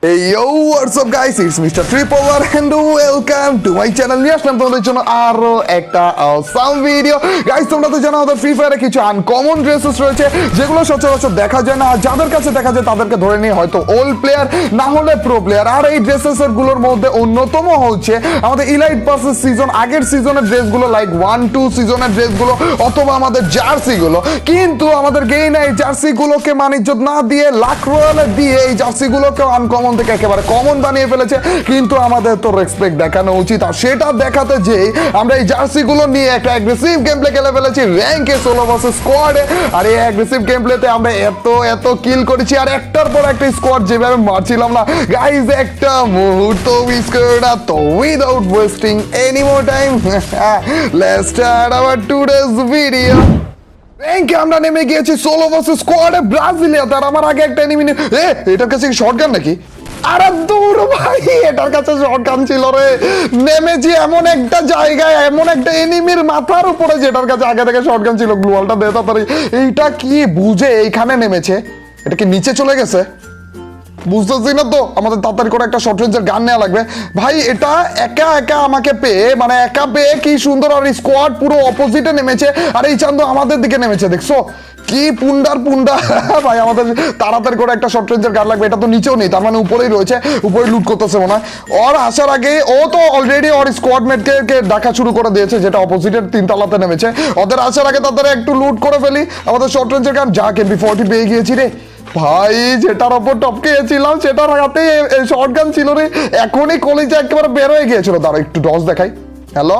Hey yo, what's up guys? It's Mr. Tripower and welcome to my channel. নিয়ে আসলাম তোমাদের জন্য আরো একটা awesome ভিডিও। গাইস তোমরা তো জানো আমাদের ফ্রি ফায়ারে কিছু আনকমন ড্রেসেস রয়েছে যেগুলো সচরাচর দেখা যায় না, আর যাদের কাছে দেখা যায় তাদেরকে ধরে নিয়ে হয়তো ওল্ড প্লেয়ার না হলে প্রো প্লেয়ার। আর এই ড্রেসেস গুলোর মধ্যে অন্যতম হচ্ছে আমাদের ইলাইট পাসের সিজন, আগের সিজনের ড্রেসগুলো লাইক 1-2 সিজনের ড্রেসগুলো অথবা আমাদের জার্সিগুলো। কিন্তু আমাদের গেই না এই জার্সিগুলোকে মানিজ্যত না দিয়ে লাখ রয়্যালে দিয়ে এই জার্সিগুলোকে আনকমন থেকে একেবারে কমন বানিয়ে ফেলেছে। কিন্তু আমাদের তো রেসপেক্ট দেখানো উচিত, আর সেটা দেখাতে যেই আমরা এই জার্সিগুলো নিয়ে একটা অ্যাগ্রেসিভ গেম প্লে খেলে ফেলেছি র্যাঙ্কে সোলো ভার্সেস স্কোয়াডে। আর এই অ্যাগ্রেসিভ গেম প্লেতে আমরা এত কিল করেছি, আর একটার পর একটা স্কোয়াড যেভাবে মারছিলাম না গাইজ, একটা মুহূর্ত মিস করে না। তো without wasting any more time let's start our today's video. র্যাঙ্কে আমরা নেমে গিয়েছি সোলো ভার্সেস স্কোয়াডে ব্রাজিলিয়াতে। আর আমার আগে একটা এনিমি, এটার কাছে শটগান নাকি? আরে দূর ভাই, এটার কাছে শটগান ছিল রে। নেমেছি এমন একটা জায়গায়, এমন একটা এনিমির মাথার উপরে যেটার কাছে আগে থেকে শটগান ছিল। গ্লুয়ালটা দে তাড়াতাড়ি। এইটা কি বুঝে এইখানে নেমেছে? এটা কি নিচে চলে গেছে? বুঝতেছি না তো। আমাদের তাড়াতাড়ি করে একটা শর্ট রেঞ্জের গান নেওয়া লাগবে ভাই। এটা একা একা আমাকে পেয়ে, মানে একা পেয়ে কি সুন্দর। আর স্কোয়াড পুরো অপোজিটে নেমেছে, আর এই চান্দু আমাদের দিকে নেমেছে। দেখছো কি পুন্ডার পুন্ডা ভাই। আমাদের তাড়াতাড়ি করে একটা শর্ট রেঞ্জের গান লাগবে। এটা তো নিচেও নেই, তার মানে উপরেই রয়েছে, উপরে লুট করতেছে মনে হয়। ওর আসার আগে ও তো অলরেডি ওর স্কোয়াড মেটকে ডাকা শুরু করে দিয়েছে, যেটা অপোজিটের 3 তলাতে নেমেছে। ওদের আসার আগে তাদের একটু লুট করে ফেলি আমাদের শর্ট রেঞ্জের গান। যা MP40 পেয়ে গিয়েছি রে ভাই। যেটার ওপর টপকেছিলাম সেটার হাতে শটগান ছিল রে। এখনই কলেজে একেবারে বের হয়ে গিয়েছিল। দাঁড়া একটু ডজ দেখাই। হ্যালো,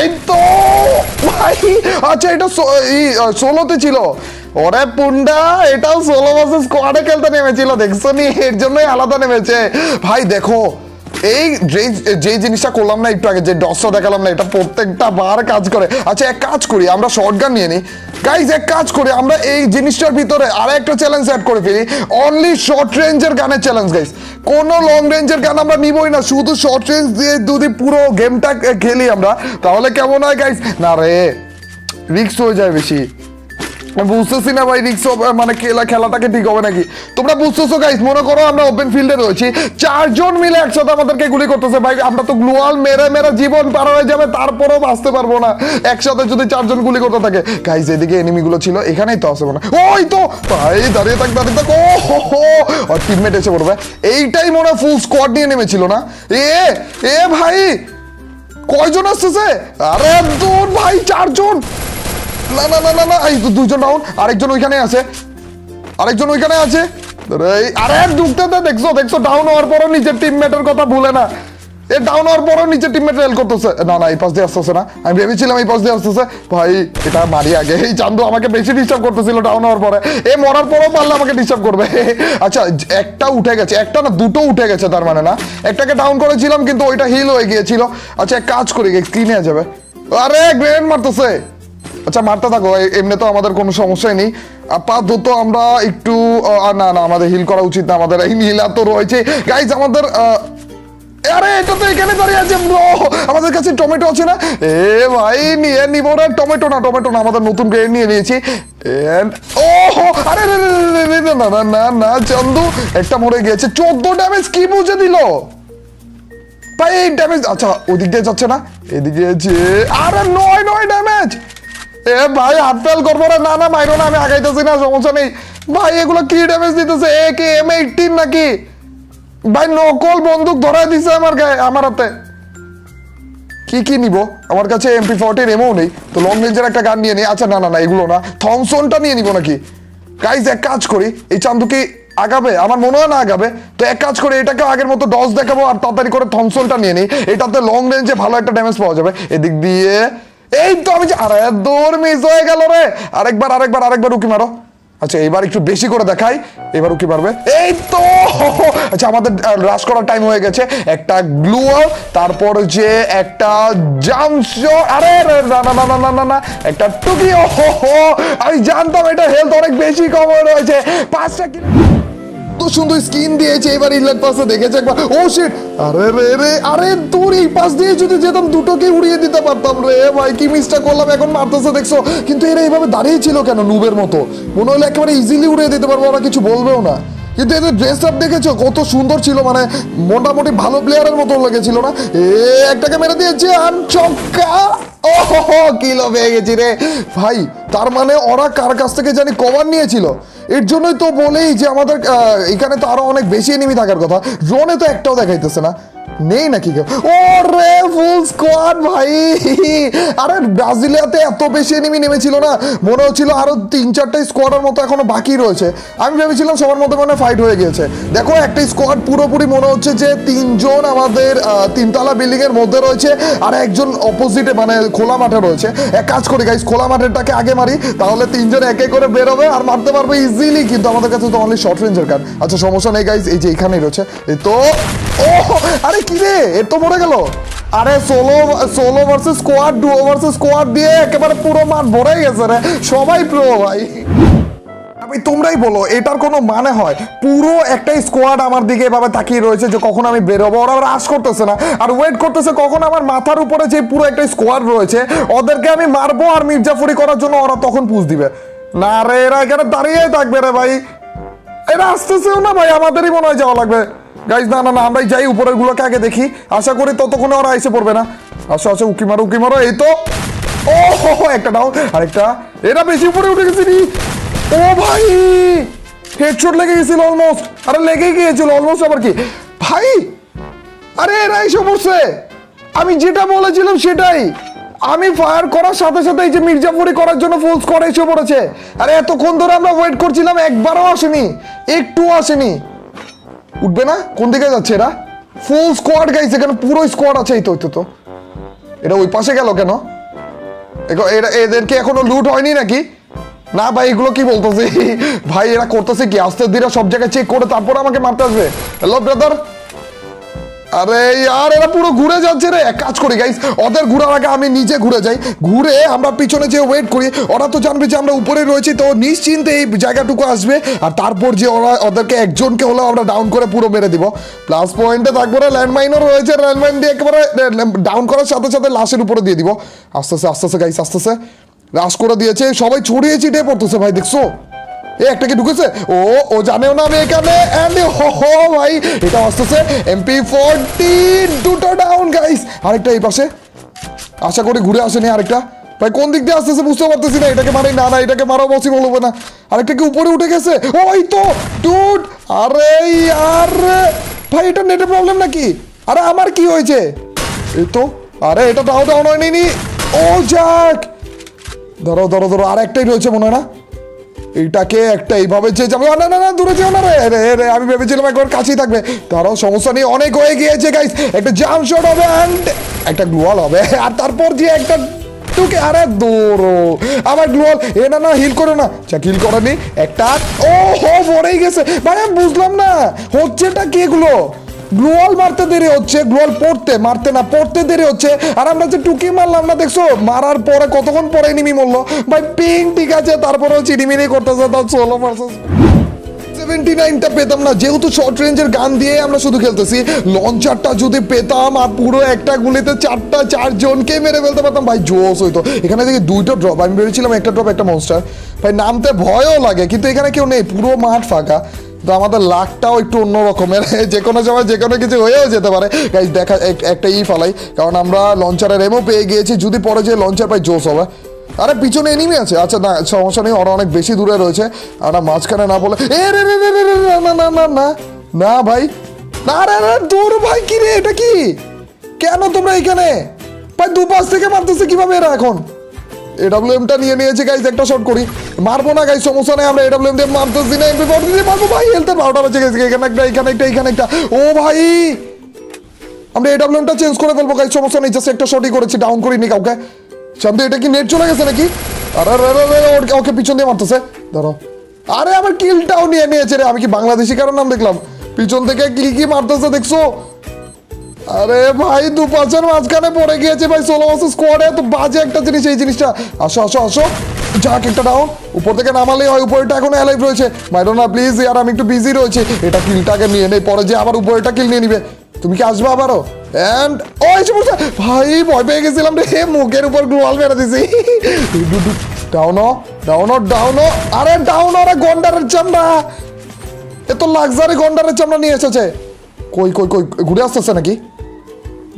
এই তো ভাই। আচ্ছা এটা সোলোতে ছিল। ওরে পুন্ডা, এটাও সোলো ভার্সেস স্কোয়াডে খেলতে নেমেছিল। দেখছো নি, এর জন্যই আলাদা নেমেছে ভাই। দেখো এই যে জিনিসটা করলাম না একটু আগে, যে ডসটা দেখালাম না, এটা প্রত্যেকটা বার কাজ করে। আচ্ছা এক কাজ করি, আমরা শর্টগান নিয়ে নিই গাইজ। এক কাজ করি, আমরা এই জিনিসটার ভিতরে আর একটা চ্যালেঞ্জ অ্যাড করে ফেলি। অনলি শর্ট রেঞ্জের গানের চ্যালেঞ্জ গাইজ। কোনো লং রেঞ্জের গান আমরা নিবই না, শুধু শর্ট রেঞ্জ দিয়ে যদি পুরো গেমটা খেলি আমরা, তাহলে কেমন হয় গাইজ? না রে, রিস্ক হয়ে যায় বেশি। বুঝতেছি না ভাই, রিক্স মানে খেলাটাকে ঠিক হবে নাকি? তোমরা বুঝতেছো গাইস? মনে করো আমরা ওপেন ফিল্ডে রয়েছি, 4 জন মিলে একসাথে আমাদেরকে গুলি করতেছে ভাই। আমরা তো গ্লুয়াল মেরে মেরে জীবন পার হয়ে যাবে, তারপরেও বাঁচতে পারবো না একসাথে যদি 4 জন গুলি করতে থাকে। গাইস এদিকে এনিমি গুলো ছিল, এখানেই তো আছে মনে হয়। ওই তো ভাই, দাঁড়িয়ে থাক। ও হো, আর টিমমেট এসে পড়বে। এইটাই মনে হয় ফুল স্কোয়াড নিয়ে নেমেছিল না? এ ভাই কয়জন আসতেছে? আরে দূর ভাই, 4 জন। না না না না না, এই 2 জন ডাউন। আরেকজন ওইখানে আছে, আরেকজন ওইখানে আছে। আরে ঢুকতে দে। দেখছো ডাউন হওয়ার পরও নিজের টিমমেটের কথা ভুলে না। এ ডাউন হওয়ার পরও নিজের টিমমেট হেল্প করতেছে। না না, এই পাশ দিয়ে আসতেছে না। আমি ভেবেছিলাম এই পাশ দিয়ে আসতেছে ভাই। এটা মারি আগে। এই চান্দু আমাকে বেশি ডিস্টার্ব করতেছিল ডাউন হওয়ার পরে। এ মরার পরেও পারলে আমাকে ডিস্টার্ব করবে। আচ্ছা একটা উঠে গেছে, একটা না দুটো উঠে গেছে তার মানে না। একটাকে ডাউন করেছিলাম কিন্তু ওইটা হিল হয়ে গিয়েছিল। আচ্ছা এক কাজ করি, স্ক্রিনে যাবে। আরে গ্রেনেড মারতেছে। আচ্ছা মারতে থাকো, এমনি তো আমাদের কোনো সমস্যাই নেই। আপাতত আমরা একটু না আমাদের হিল করা উচিত না, আমাদের এই নীলা তো রয়েছে গাইজ আমাদের। আরে এটা তো এখানে দাঁড়িয়ে আছে ব্রো। আমাদের কাছে টমেটো আছে না? ভাই নিয়ে নিব না। টমেটো না আমাদের নতুন গ্রেড নিয়ে নিয়েছি। আরে না চন্দু, একটা মরে গিয়েছে। 14 ড্যামেজ কি বুঝে দিল ভাই এই ড্যামেজ। আচ্ছা ওদিক দিয়ে যাচ্ছে না, এদিকে যে। আরে 9 ড্যামেজ। ভাই হাত ফেল করবো না। না মাইরো না, আমি আগাইতেছি না, সমস্যা নেই ভাই। এগুলো কি ড্যামেজ দিতেছে? কি M18 নাকি ভাই? নকল বন্দুক ধরাই দিছে আমার গায়ে, আমার হাতে। কি নিব? আমার কাছে MP40 এমও নেই, তো লং রেঞ্জের একটা গান নিয়ে নিই। আচ্ছা না এগুলো না, থমসনটা নিয়ে নিব নাকি? গাইজ এক কাজ করি, এই চান্দু কি আগাবে? আমার মনে হয় না আগাবে। তো এক কাজ করে এটাকে আগের মতো ডজ দেখাবো, আর তাড়াতাড়ি করে থমসনটা নিয়ে নিই। এটাতে লং রেঞ্জে ভালো একটা ড্যামেজ পাওয়া যাবে। এদিক দিয়ে এই তো আমি। আরে দৌড় মিস হয়ে গেল রে। আরেকবার উকি মারো। আচ্ছা এবার একটু বেশি করে দেখাই, এবার উকি মারবে। এই তো। আচ্ছা আমাদের রাশ করার টাইম হয়ে গেছে। একটা গ্লুয়াল, তারপর যে একটা জাম্প শট। আরে না একটা টুকি। আমি জানতাম এটা হেলথ অনেক বেশি কম রয়েছে। 5টা কিলো সুন্দর স্কিন দিয়েছে। এবার ইনলেট পাসে দেখেছে একবার। ও শিট। আরে তোর এই পাশ দিয়ে যদি যেতাম দুটোকে উড়িয়ে দিতে পারতাম রে ভাই। কি মিসটা করলাম। এখন মারতেছে দেখছো, কিন্তু এরা এইভাবে দাঁড়িয়ে ছিল কেন নুবের মতো? মনে হলো একেবারে ইজিলি উড়িয়ে দিতে পারবো, ওরা কিছু বলবেও না। কিন্তু এদের ড্রেস আপ দেখেছো কত সুন্দর ছিল, মানে মোটামুটি ভালো প্লেয়ারের মতো লেগেছিল না? একটাকে মেরে দিয়েছে আর ছক্কা। ও কিলো পেয়ে গেছি রে ভাই। তার মানে ওরা কার কাছ থেকে জানি কভার নিয়েছিল। এর জন্যই তো বলেই যে আমাদের এখানে তো আরো অনেক বেশি এনিমি থাকার কথা। ড্রোনে তো একটাও দেখাইতেছে না, নেই নাকি কেউ? ও রে ফুল স্কোয়াড ভাই। আরে ব্রাজিলিয়াতে এত বেশি এনিমি নেমেছিল না, মনে হচ্ছিল আরো 3-4টা স্কোয়াডের মতো এখনো বাকি রয়েছে। আমি ভেবেছিলাম সবার মধ্যে মানে ফাইট হয়ে গিয়েছে। দেখো একটা স্কোয়াড পুরোপুরি মনে হচ্ছে যে 3জন আমাদের 3তলা বিল্ডিং এর মধ্যে রয়েছে আর একজন অপোজিটে মানে খোলা মাঠে রয়েছে। এক কাজ করি গাইস, খোলা মাঠেরটাকে আগে মারি, তাহলে 3জন একে করে বেরোবে আর মারতে পারবে ইজিলি। কিন্তু আমাদের কাছে তো অনলি শর্ট রেঞ্জের কার। আচ্ছা সমস্যা নেই গাইস, এই যে এখানেই রয়েছে। এই তো ও আরে কি রে, এর তো মরে গেল। আরে solo versus squad, duo versus squad দিয়ে একেবারে পুরো মাঠ ভরে গেছে রে, সবাই প্রো ভাই। আমি তোমরাই বলো এটার কোনো মানে হয়? পুরো একটা স্কোয়াড আমার দিকে এভাবে তাকিয়ে রয়েছে যে কখন আমি বেরোবো, ওরা রাশ করতেছে না আর ওয়েট করতেছে কখন আমার মাথার উপরে যে পুরো একটা স্কোয়াড রয়েছে ওদেরকে আমি মারবো আর মির্জাফরি করার জন্য ওরা তখন পুশ দিবে। না রে, এরা এখানে দাঁড়িয়ে থাকবে রে ভাই, এরা আসতেছেও না ভাই, আমাদেরই মনে হয় যাওয়া লাগবে। গাইজ না না না, আমরাই যাই, উপরের গুলোকে আগে দেখি, আশা করি ততক্ষণে ওরা এসে পড়বে না। আসো আসো, উকি মারো। এই তো ও একটা ডাউন, আরেকটা। এরা বেশি উপরে উঠে গেছে নি। ও ভাই হেডশট লেগে গেছিল অলমোস্ট, আরে লেগে গিয়েছিল অলমোস্ট। আবার কি ভাই, আরে এরা এসে পড়ছে। আমি যেটা বলেছিলাম সেটাই, আমি ফায়ার করার সাথে সাথে এই যে মির্জাফরি করার জন্য ফুল স্কোয়াড এসে পড়েছে। আরে এতক্ষণ ধরে আমরা ওয়েট করছিলাম, একবারও আসেনি, একটু আসেনি। উঠবে না? কোন দিকে যাচ্ছে এরা? ফুল স্কোয়াড গাইছে, এখানে পুরো স্কোয়াড আছে। এই তো তো এটা ওই পাশে গেল কেন? এদেরকে এখনো লুট হয়নি নাকি? না ভাই এগুলো কি বলতেছে ভাই, এরা করতেছে কি? আস্তে ধীরে সব জায়গায় চেক করে তারপর আমাকে মারতে আসবে। Hello brother. আরে ইয়ার এরা পুরো ঘুরে যাচ্ছে রে। এক কাজ করি গাইস, ওদের ঘুরার আগে আমি নিজে ঘুরে যাই, ঘুরে আমরা পিছনে যে ওয়েট করি, ওরা তো জানবে যে আমরা উপরে রয়েছি, তো নিশ্চিন্তে এই জায়গাটুকু আসবে আর তারপর যে ওদেরকে একজনকে হলেও আমরা ডাউন করে পুরো মেরে দিব। প্লাস পয়েন্টে থাকবো রে, ল্যান্ডমাইনও রয়েছে, ল্যান্ডমাইন দিয়ে একেবারে ডাউন করার সাথে সাথে লাশের উপরে দিয়ে দিব। আস্তে আস্তে গাইস, আস্তে রাশ করে দিয়েছে, সবাই ছড়িয়ে ছিটিয়ে পড়তেছে ভাই, দেখছো? একটা কি ঢুকেছে? ও জানেও না আমি এখানে। এন্ড হো ভাই, এটা আসতেছে MP40, দুটো ডাউন গাইস। আরেকটা এই পাশে, আশা করি ঘুরে আসেনি। আরেকটা ভাই কোন দিক দিয়ে আসতেছে বুঝতে পারতেছি না। এটাকে মারি না, এটাকে মারা পসিবল হবে না। আরেকটা কি উপরে উঠে গেছে? ওই তো ডুড। আরে ইয়ার ভাই, এটা নেটের প্রবলেম নাকি? আরে আমার কি হয়েছে? এই তো, আরে এটা ডাউন হয়নি। ও যাক, ধরো আর একটাই রয়েছে মনে হয় না? এইটাকে একটা এইভাবে যে যাবে। না দূরে যেও না রে, আমি ভেবেছিলাম একবার কাছেই থাকবে। তারও সমস্যা নেই, অনেক হয়ে গিয়েছে গাইস। একটা জাম্প শট হবে অ্যান্ড একটা গ্লোয়াল হবে, আর তারপর যে একটা টুকে। আরে দৌড়ো আমার গ্লোয়াল। না হিল করো না, হিল করেনি একটা। ও হো পড়েই গেছে ভাই, আমি বুঝলাম না হচ্ছেটা কি এগুলো। গ্লোয়াল মারতে দেরি হচ্ছে, গ্লোয়াল পড়তে দেরি হচ্ছে, আর আমরা যে টুকি মারলাম না, দেখছো মারার পরে কতক্ষণ পরে এনিমি মরলো ভাই। পিং ঠিক আছে, তারপরেও চিনিমিনি করতেছে। তার 16 ভার্সেস 79টা পেতাম না, যেহেতু শর্ট রেঞ্জের গান দিয়ে আমরা শুধু খেলতেছি। লঞ্চারটা যদি পেতাম আর পুরো একটা গুলিতে 4জনকে মেরে ফেলতে পারতাম ভাই, জোস হইতো। এখানে দেখি 2টা ড্রপ, আমি ভেবেছিলাম একটা ড্রপ একটা মনস্টার ভাই, নামতে ভয়ও লাগে, কিন্তু এখানে কেউ নেই, পুরো মাঠ ফাঁকা। তো আমাদের লাকটাও একটু অন্য রকমের, যে কোনো সময় যে কোনো কিছু হয়েও যেতে পারে গাইস। দেখা একটা ফালাই, কারণ আমরা লঞ্চারের এমও পেয়ে গিয়েছি, যদি পরে যে লঞ্চার পাই জোস হবে। আরে পিছনে এনিমি আছে, আচ্ছা না সমস্যা নেই, ওরা অনেক বেশি দূরে রয়েছে। আমরা মাঝখানে না বলে না ভাই, না রে দূর ভাই। কি রে এটা কি? কেন তোমরা এখানে ভাই? দুপাশ থেকে মারতেছে কিভাবে এরা? এখন AWM-টা নিয়ে নিয়েছে গাইস, একটা শট করি। মারবো না গাইস, সমস্যা নেই, আমরা AWM দিয়ে মারতেছি না, MP40 দিয়ে মারবো ভাই। হেলথের 12টা বেঁচে গেছে, এখানে একটা। ও ভাই আমরা AWM-টা চেঞ্জ করে ফেলবো গাইস, সমস্যা নেই, জাস্ট একটা শটই করেছি, ডাউন করিনি কাউকে। শান্ত, এটা কি নেট চলে গেছে নাকি? আরে ওকে পিছন দিয়ে মারতেছে, ধরো। আরে আমার কিলটাও নিয়ে নিয়েছে রে, আমি কি বাংলাদেশি কারোর নাম দেখলাম? পিছন থেকে কি মারতেছে দেখছো? আরে ভাই দুপাশের মাঝখানে পড়ে গিয়েছে ভাই। 16 ভার্সেস স্কোয়াডে এত বাজে একটা জিনিস এই জিনিসটা। আসো যাক, একটা ডাউন। উপর থেকে নামালেই হয়, উপরেটা এখন অ্যালাইভ রয়েছে। মাইরো না প্লিজ, আর আমি একটু বিজি রয়েছে। এটা কিলটাকে নিয়ে নেই, পরে যে আবার উপরেটা কিল নিয়ে নিবে। তুমি কি আসবে আবারও? এন্ড ও এসে পড়ছে ভাই, ভয় পেয়ে গেছিলাম রে, মুখের উপর গ্লোয়াল মেরে দিছি। ডাউন। আরে ডাউন, ওরা গন্ডারের চামড়া। এ তো লাক্সারি গন্ডারের চামড়া নিয়ে এসেছে। কই কই কই ঘুরে আসতেছে নাকি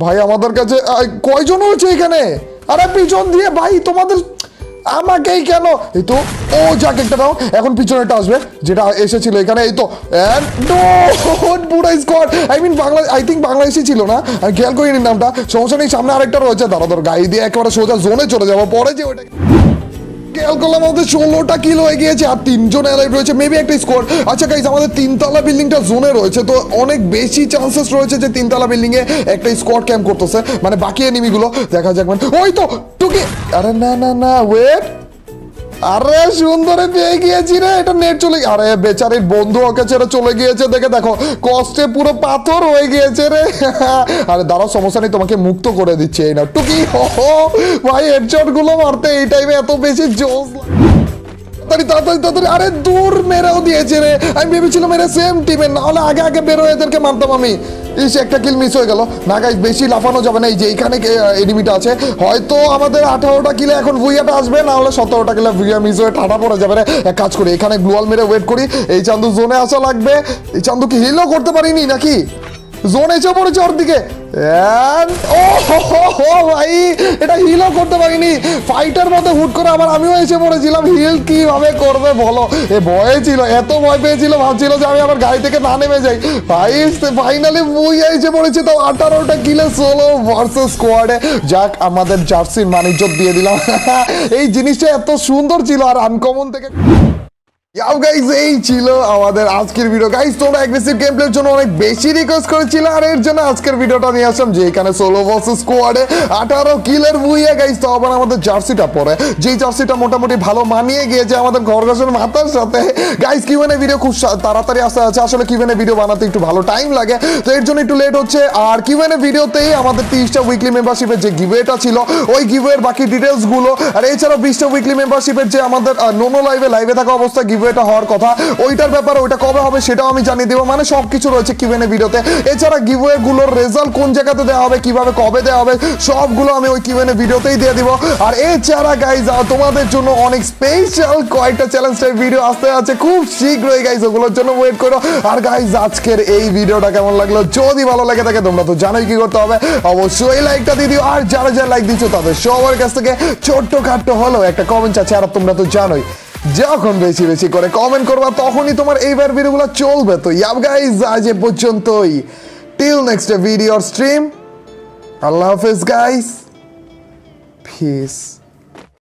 ভাই? আমাদের কাছে কয়জন হয়েছে এখানে? আরে পিছন দিয়ে ভাই তোমাদের আমাকেই কেন? এই তো ও যাক একটা দাও, এখন পিছনেটা আসবে যেটা এসেছিল এখানে। এই তো পুরো squad, I mean Bangla, I think Bangladeshi ছিল না, আমি খেয়াল করিনি নামটা। সমস্যা নেই, সামনে আরেকটা রয়েছে, দাঁড়া ধর গাড়ি দিয়ে একেবারে সোজা জোনে চলে যাবো। পরে যে ওইটা খেয়াল করলাম আমাদের 16টা কিল হয়ে গিয়েছে আর 3জন অ্যালাইভ রয়েছে, মেবি একটা স্কোয়াড। আচ্ছা গাইস, আমাদের 3তলা বিল্ডিংটা জোনে রয়েছে, তো অনেক বেশি চান্সেস রয়েছে যে 3তলা বিল্ডিং এ একটা স্কোয়াড ক্যাম্প করতেছে, মানে বাকি এনিমিগুলো দেখা যাক। মানে ওই তো টুকি, আরে না না না ওয়েট, আরে সুন্দরে পেয়ে গিয়েছি রে, এটা নেট চলে, আরে বেচারির বন্ধু ওকে ছেড়ে চলে গিয়েছে, দেখে দেখো কষ্টে পুরো পাথর হয়ে গিয়েছে রে। আরে দাঁড়াও, সমস্যা নেই, তোমাকে মুক্ত করে দিচ্ছে এই না টুকি। ভাই হেডশট গুলো মারতে এই টাইমে এত বেশি জোশ লাগে। তাড়াতাড়ি তাড়াতাড়ি, আরে দূর মেরেও দিয়েছে রে। আমি ভেবেছিলাম এরা সেম টিমের, না হলে আগে আগে বেরো এদেরকে মারতাম আমি। ইস, একটা কিল মিস হয়ে গেল। না গাইস, বেশি লাফানো যাবে না, এই যে এইখানে এনিমিটা আছে। হয়তো আমাদের 18টা কিলে এখন ভুইয়াটা আসবে, না হলে 17টা কিলে ভুইয়া মিস হয়ে ঠাটা পড়ে যাবে রে। এক কাজ করি, এখানে গ্লোয়াল মেরে ওয়েট করি, এই চান্দু জোনে আসা লাগবে। এই চান্দুকে হিলও করতে পারিনি নাকি? জোন এসে পড়েছে ওর দিকে। ভাই এটা হিলও করতে পারিনি, ফাইটার মধ্যে হুট করে আবার আমিও এসে পড়েছিলাম। হিল কিভাবে করবে বলো? এ ভয়ে ছিল, এত ভয় পেয়েছিল, ভাবছিল যে আমি আবার গাড়ি থেকে না নেমে যাই। ভাই ফাইনালি বুইয়া এসে পড়েছে, তো 18টা কিলে সোলো ভার্সেস স্কোয়াডে। যাক, আমাদের জার্সির মানিজ্জত দিয়ে দিলাম। এই জিনিসটা এত সুন্দর ছিল আর আনকমন থেকে। ইয়াও গাইস, এই ছিল আমাদের আজকের ভিডিও। গাইস, তোমরা অ্যাগ্রেসিভ গেম প্লের জন্য অনেক বেশি রিকোয়েস্ট করেছিলে, আর এর জন্য আজকের ভিডিওটা নিয়ে আসলাম, যে এখানে সোলো ভার্সেস স্কোয়াডে 18 কিলের বুইয়া গাইস, তো আবার আমাদের জার্সিটা পরে, যেই জার্সিটা মোটামুটি ভালো মানিয়ে গিয়েছে আমাদের খরগোশের মাথার সাথে। গাইস, কিউএনএ ভিডিও খুব তাড়াতাড়ি আসতে আছে, আসলে কিউএনএ ভিডিও বানাতে একটু ভালো টাইম লাগে, তো এর জন্য একটু লেট হচ্ছে। আর কিউএনএ ভিডিওতেই আমাদের 30টা উইকলি মেম্বারশিপের যে গিভওয়েটা ছিল, ওই গিভওয়ের বাকি ডিটেলস গুলো, আর এছাড়াও 20টা উইকলি মেম্বারশিপের যে আমাদের নোনো লাইভে থাকা অবস্থা গিভওয়েটা হওয়ার কথা, ওইটার ব্যাপারে ওইটা কবে হবে সেটাও আমি জানিয়ে দেবো। মানে সবকিছু রয়েছে কিউএনএ ভিডিওতে। এছাড়া গিভওয়ে গুলোর রেজাল্ট কোন জায়গাতে দেওয়া হবে, কিভাবে কবে দেওয়া হবে, সবগুলো আমি ওই কিউএনএ ভিডিওতেই দিয়ে দিব। আর এছাড়া গাইজ, তোমাদের জন্য অনেক স্পেশাল কয়েকটা চ্যালেঞ্জ টাইপ ভিডিও আসতে আছে খুব শীঘ্রই গাইজ, ওগুলোর জন্য ওয়েট করো। আর গাইজ, আজকের এই ভিডিওটা কেমন লাগলো? যদি ভালো লাগে থাকে, তোমরা তো জানোই কি করতে হবে, অবশ্যই লাইকটা দিয়ে দিও। আর যারা যারা লাইক দিচ্ছ তাদের সবার কাছ থেকে ছোট্ট খাট্টো হলো একটা কমেন্ট আছে। আর তোমরা তো জানোই, যখন বেশি বেশি করে কমেন্ট করবা তখনই তোমার এইবার ভিডিওগুলো চলবে। তো ইয়াব গাইজ, আজ এ পর্যন্তই, টিল নেক্সট ভিডিও স্ট্রিম, আল্লাহ হাফেজ গাইজ, পিস।